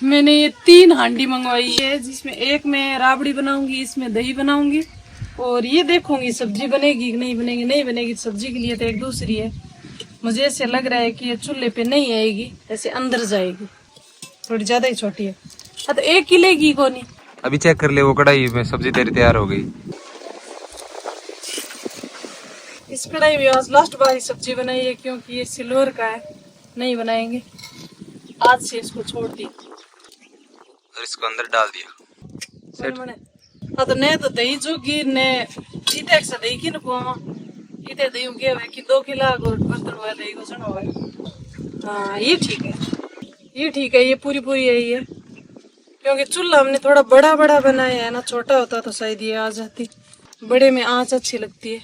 मैंने ये 3 हांडी मंगवाई है, जिसमें एक में राबड़ी बनाऊंगी, इसमें दही बनाऊंगी और ये देखूंगी सब्जी बनेगी कि नहीं बनेगी। नहीं बनेगी सब्जी के लिए तो एक दूसरी है। मुझे ऐसे लग रहा है कि ये चूल्हे पे नहीं आएगी, ऐसे अंदर जाएगी, थोड़ी ज्यादा ही छोटी है। हाँ तो एक किले की को नहीं। अभी चेक कर ले वो कढ़ाई में सब्जी तेरी तैयार हो गई। इस कढ़ाई में आज लास्ट बार ही सब्जी बनाई है, क्योंकि ये सिल्वर का है, नहीं बनाएंगे। आज से इसको छोड़ दी और इसको अंदर डाल दिया। हाँ तो ने तो दही जोगी ने इते से दही की नको इते दही के वे कि 2 किलो और बर्तन हुआ दही को सुनो है। हाँ ये ठीक है, ये ठीक है, ये पूरी पूरी है ये, क्योंकि चूल्हा हमने थोड़ा बड़ा बड़ा बनाया है ना, छोटा होता तो शायद ये आ जाती। बड़े में आंच अच्छी लगती है।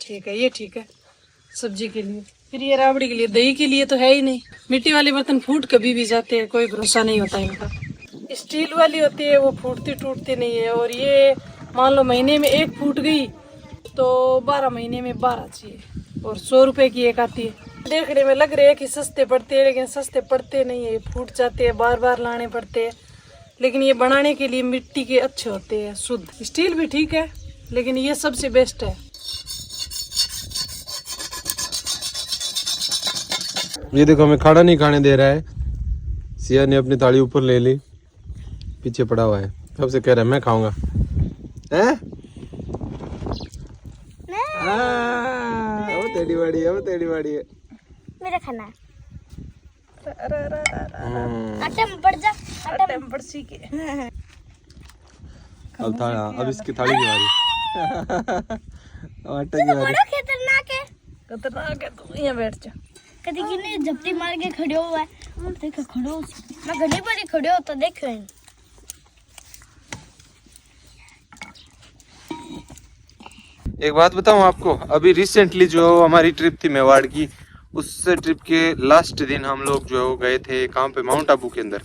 ठीक है, ये ठीक है सब्जी के लिए। फिर ये राबड़ी के लिए, दही के लिए तो है ही नहीं। मिट्टी वाले बर्तन फूट कभी भी जाते हैं, कोई भरोसा नहीं होता इनका। स्टील वाली होती है वो फूटती टूटती नहीं है, और ये मान लो महीने में एक फूट गई तो 12 महीने में 12 चाहिए, और 100 रुपए की एक आती है। देखने में लग रहे हैं कि सस्ते पड़ते हैं, लेकिन सस्ते पड़ते नहीं है, फूट जाते हैं, बार बार लाने पड़ते हैं। लेकिन ये बनाने के लिए मिट्टी के अच्छे होते हैं, शुद्ध। स्टील भी ठीक है, लेकिन ये सबसे बेस्ट है। ये देखो हमें खाना नहीं खाने दे रहा है। सिया ने अपनी थाली ऊपर ले ली, पीछे पड़ा हुआ है, कब से कह रहा है मैं खाऊंगा। हैं? वो तेरी बाड़ी है, वो तेरी बाड़ी है। मेरा खाना है। आटे में पड़ जा, आटे में पड़ सी के। अब इसकी थाली की बारी। आटे की बारी। बड़ा खतरनाक है, खतरनाक है। तू यहाँ बैठ जा। कभी किने झपटी मार के खड़े हुआ है। देखो खड़ो, मैं घड़ी पर ही खड़े हो तो देखो। एक बात बताऊं आपको, अभी रिसेंटली जो हमारी ट्रिप थी मेवाड़ की, उस ट्रिप के लास्ट दिन हम लोग जो गए थे कहाँ पे, माउंट आबू के अंदर।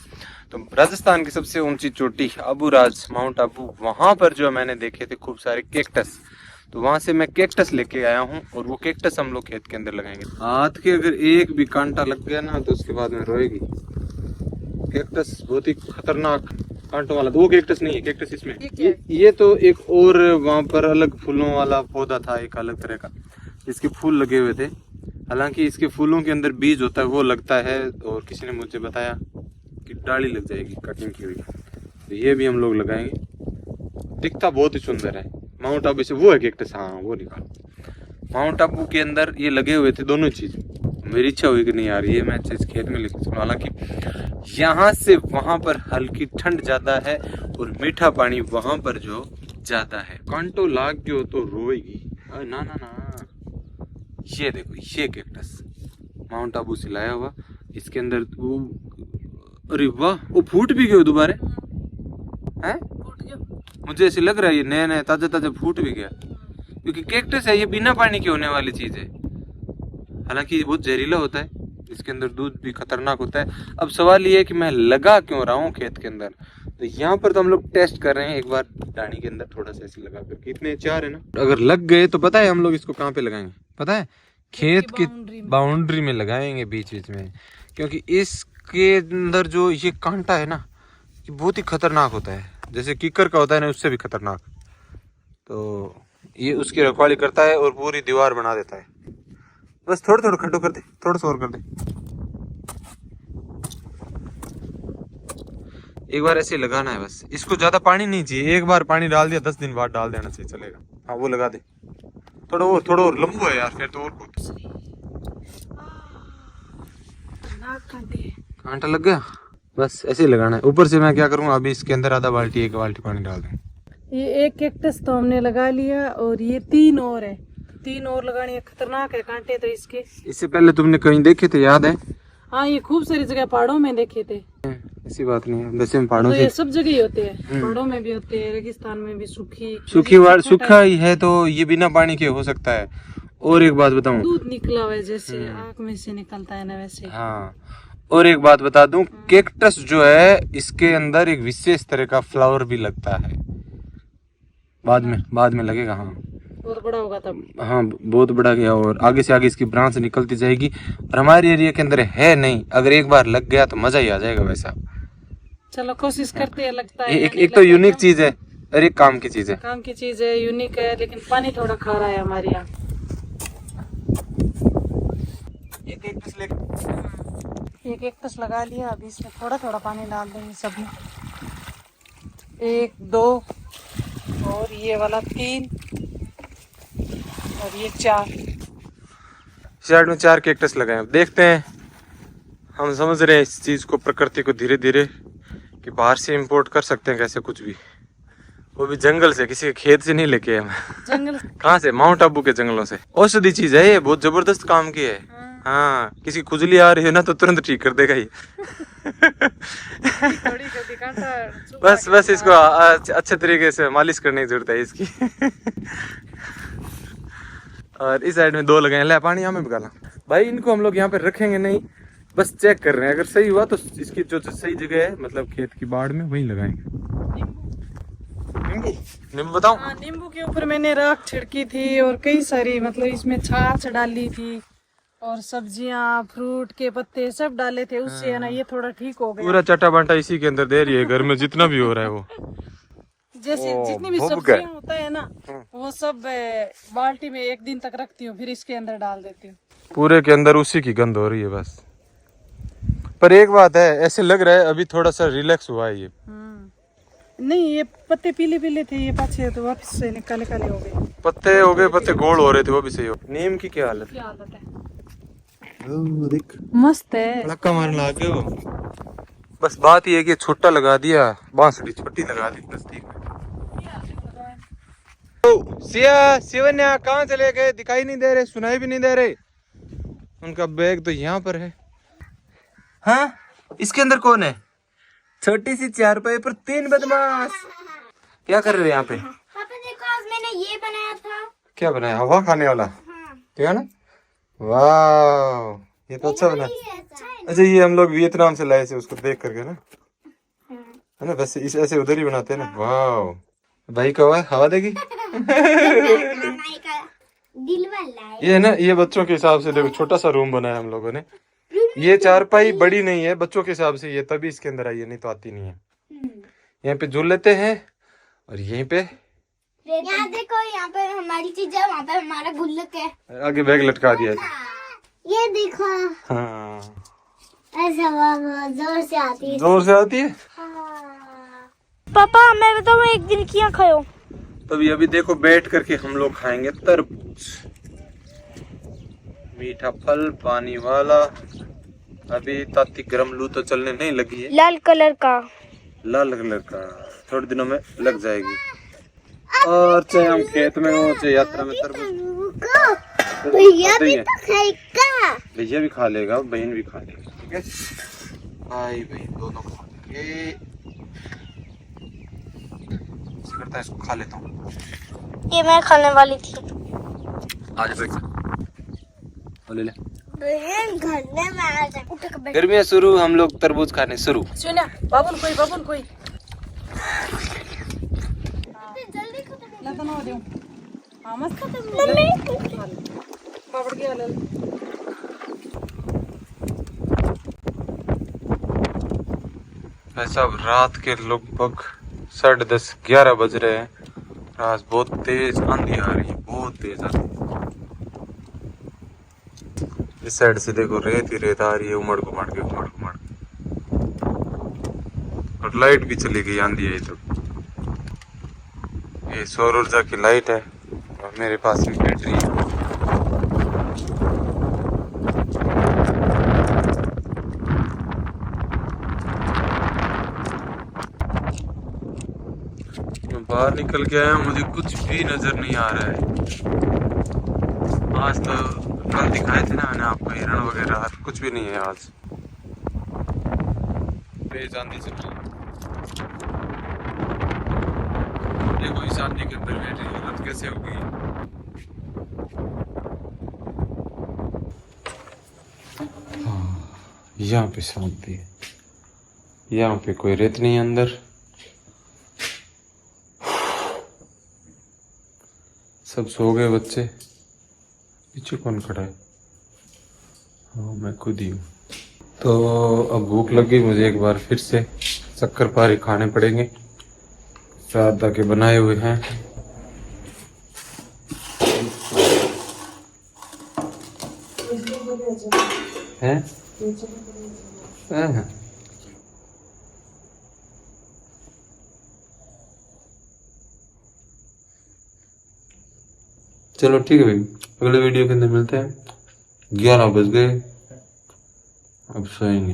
तो राजस्थान की सबसे ऊंची चोटी अबूराज माउंट आबू, वहां पर जो मैंने देखे थे खूब सारे कैक्टस। तो वहां से मैं कैक्टस लेके आया हूँ, और वो कैक्टस हम लोग खेत के अंदर लगाएंगे। हाथ के अगर एक भी कांटा लग गया ना तो उसके बाद में रोएगी। कैक्टस बहुत ही खतरनाक कांटों वाला, तो वो कैक्टस नहीं है, कैक्टस इसमें ये तो एक और वहां पर अलग फूलों वाला पौधा था, एक अलग तरह का, इसके फूल लगे हुए थे। हालांकि इसके फूलों के अंदर बीज होता है, वो लगता है, और किसी ने मुझे बताया कि डाली लग जाएगी कटिंग की हुई। तो ये भी हम लोग लगाएंगे, दिखता बहुत ही सुंदर है। माउंट आबू से वो है कैक्टस, हाँ वो निकालो। माउंट आबू के अंदर ये लगे हुए थे दोनों चीज। मेरी इच्छा हुई कि नहीं यार ये मैं इस खेत में लेके चलूं। हालांकि यहाँ से वहां पर हल्की ठंड ज्यादा है, और मीठा पानी वहां पर जो ज्यादा है। कांटो लाग गयो तो रोएगी। ना ना ना, ये देखो ये कैक्टस माउंट आबू से लाया हुआ, इसके अंदर वो, अरे वाह वो फूट भी गयो दोबारा है। मुझे ऐसे लग रहा है ये नया नया ताजा ताजा फूट भी गया, क्योंकि कैक्टस है, ये बिना पानी के होने वाली चीज है। हालांकि ये बहुत जहरीला होता है, इसके अंदर दूध भी खतरनाक होता है। अब सवाल ये है कि मैं लगा क्यों रहा हूँ खेत के अंदर। तो यहाँ पर तो हम लोग टेस्ट कर रहे हैं, एक बार डानी के अंदर थोड़ा सा ऐसे लगा करके। इतने 4 है ना, अगर लग गए तो पता है हम लोग इसको कहाँ पे लगाएंगे, पता है? खेत की बाउंड्री में लगाएंगे, बीच बीच में, क्योंकि इसके अंदर जो ये कांटा है ना, ये बहुत ही खतरनाक होता है, जैसे कीकर का होता है ना, उससे भी खतरनाक। तो ये उसकी रखवाली करता है और पूरी दीवार बना देता है। बस थोड़ा थोड़ा खड्डो कर दे, थोड़ा सा और कर दे। एक बार ऐसे लगाना है बस, इसको ज्यादा पानी नहीं चाहिए। एक बार पानी डाल दिया, 10 दिन बाद डाल देना चाहिए, चलेगा। हाँ वो लगा दे, थोड़ा और लंबू है यार, फिर तो और कांटा लग गया। बस ऐसे ही लगाना है। ऊपर से मैं क्या करूँगा, अभी इसके अंदर आधा बाल्टी 1 बाल्टी पानी डाल दूँ। ये एक कैक्टस तो हमने लगा लिया, और ये 3 और है, 3 और लगानी है। खतरनाक है कांटे तो इसके। इससे पहले तुमने कहीं देखे थे, याद है? हाँ ये खूब सारी जगह पहाड़ों में देखे थे। ऐसी बात नहीं है, वैसे पहाड़ों तो से ये सब जगह ही होते हैं, पहाड़ों में भी होते हैं, रेगिस्तान में भी। सूखा ही है तो ये बिना पानी के हो सकता है। और एक बात बताऊं, दूध निकला हुआ है जैसे आँख में से निकलता है ना, वैसे। हाँ, और एक बात बता दूं, कैक्टस जो है इसके अंदर एक विशेष तरह का फ्लावर भी लगता है, बाद में लगेगा। हाँ बहुत बड़ा होगा तब। हाँ बहुत बड़ा गया और आगे से आगे इसकी ब्रांच निकलती जाएगी और हमारे एरिया के अंदर है नहीं, अगर एक बार लग गया तो मजा ही आ जाएगा वैसा। चलो कोशिश करते हैं, लगता है या नहीं एक तो लगता यूनिक तो। चीज है और एक काम की चीज है। काम की चीज है, यूनिक है, लेकिन पानी थोड़ा खा रहा है हमारे यहाँ। एक तस लगा लिया, अभी इसमें थोड़ा थोड़ा पानी डाल देंगे सब में। 1 2 और ये वाला 3 और ये 4। साइड में 4 कैक्टस लगाए हैं। देखते हैं, हम समझ रहे हैं इस चीज को, प्रकृति को धीरे धीरे कि बाहर से इंपोर्ट कर सकते हैं कैसे कुछ भी, वो भी जंगल से, किसी के खेत से नहीं लेके आए हम। जंगल कहाँ से? माउंट आबू के जंगलों से। औषधि चीज है ये, बहुत जबरदस्त काम की है। हाँ किसी खुजली आ रही है ना तो तुरंत ठीक कर देगा ये। थोड़ी सी कांटा बस इसको अच्छे तरीके से मालिश करने की जरूरत है इसकी। और इस साइड में 2 लगाए। ले पानी यहाँ में निकाला भाई। इनको हम लोग यहाँ पे रखेंगे नहीं, बस चेक कर रहे हैं, अगर सही हुआ तो इसकी जो सही जगह है मतलब खेत की बाड़ में वहीं लगाएंगे। नींबू बताऊं? हाँ, नींबू के ऊपर मैंने राख छिड़की थी और कई सारी मतलब इसमें छाछ डाली थी और सब्जियां, फ्रूट के पत्ते सब डाले थे, उससे है ना ये थोड़ा ठीक हो गया। पूरा चटा बांटा इसी के अंदर दे रही है, घर में जितना भी हो रहा है वो। जैसे जितनी भी सब्जियां होता है ना वो सब बाल्टी में 1 दिन तक रखती हूँ, फिर इसके अंदर डाल देती हूँ। पूरे के अंदर उसी की गंध हो रही है बस। पर एक बात है, ऐसे लग रहा है अभी थोड़ा सा रिलैक्स हुआ है ये। नहीं, ये पत्ते पीले पीले थे, ये पाछे तो वापस से काले काले हो गए। पत्ते हो गए, पत्ते गोल हो रहे थे, वो भी सही हो। नीम की क्या हालत क्या हालत है? है? देख मस्त है। लक्का मारने लग गए हो। बस बात ये है कि छोटा लगा दिया, बांसुरी छोटी लगा दी नजदीक में। सिया शिवन्या कहाँ चले गए? दिखाई नहीं दे रहे, सुनाई भी नहीं दे रहे। उनका बैग तो यहाँ पर है। हाँ इसके अंदर कौन है? छोटी सी 4 पाई पर 3 बदमाश। क्या कर रहे हो यहाँ पे? पापा देखो, आज मैंने ये बनाया था। क्या बनाया? हवा खाने वाला? क्या ना? वाह ये तो अच्छा बना। अच्छा ये हम लोग वियतनाम से लाए थे उसको देख करके ना, है ना? वैसे इस ऐसे उधर ही बनाते हैं ना। वाह भाई का हवा देगी। दिल वाला है। ये ना, ये बच्चों के हिसाब से देखो छोटा सा रूम बनाया हम लोगों ने। ये 4 पाई बड़ी नहीं है बच्चों के हिसाब से, ये तभी इसके अंदर आई है, नहीं तो आती नहीं है। यहाँ पे झूल लेते हैं और यहीं पे यहाँ देखो, यहाँ पे हमारी चीज है, वहाँ पे हमारा गुल्लक है। आगे बैग लटका दिया है। ये देखो, हाँ ऐसा हवा जोर से आती है। जोर से आती है। पापा मैं बताऊँ, एक दिन क्या खाओ? तभी अभी देखो बैठ करके हम लोग खाएंगे तरबूज, मीठा फल पानी वाला। अभी ताती गर्म लू तो चलने नहीं लगी है। लाल कलर का, लाल कलर का थोड़े दिनों में लग जाएगी। और चाहे हम खेत में हो चाहे यात्रा में, तरबूज भैया भी तो खाएगा। भैया भी खा लेगा, बहन भी खा लेगी, ठीक है? भाई बहन दोनों खा लेंगे। करता है इसको खा लेता हूँ। ये मैं खाने वाली थी। आज ले ले। घर में आ जा। गर्मियाँ शुरू, हम लोग तरबूज खाने शुरू। सुनिया बाबुल कोई जल्दी खत्म। लता ना देऊ। हाँ मस्त पापड़ के वाले। भाई साहब रात के लगभग 10:30 11 बज रहे हैं। आज बहुत तेज आंधी आ रही है, बहुत तेज आंधी। इस साइड से देखो रेत ही रेत आ रही है, उमड़ घुमड़ के। और लाइट भी चली गई आंधी आई तो। ये सौर ऊर्जा की लाइट है और मेरे पास में बैटरी है। मैं बाहर निकल के आया, मुझे कुछ भी नजर नहीं आ रहा है। आज तो कल दिखाए थे ना मैंने आपको हिरण वगैरह, कुछ भी नहीं है आज। तेज आंधी चल रही है। देखो इस आंधी के अंदर बैटरी हालत कैसे हो गई। यहाँ पे शांति है, यहाँ पे कोई रेत नहीं अंदर। सब सो गए बच्चे। पीछे कौन खड़ा है? हाँ मैं खुद ही हूँ। तो अब भूख लगी मुझे, एक बार फिर से शक्करपारे खाने पड़ेंगे। श्राद्धा के बनाए हुए हैं। हैं? हैं? चलो ठीक है भाई, अगले वीडियो के अंदर मिलते हैं। 11 बज गए, अब सोएंगे।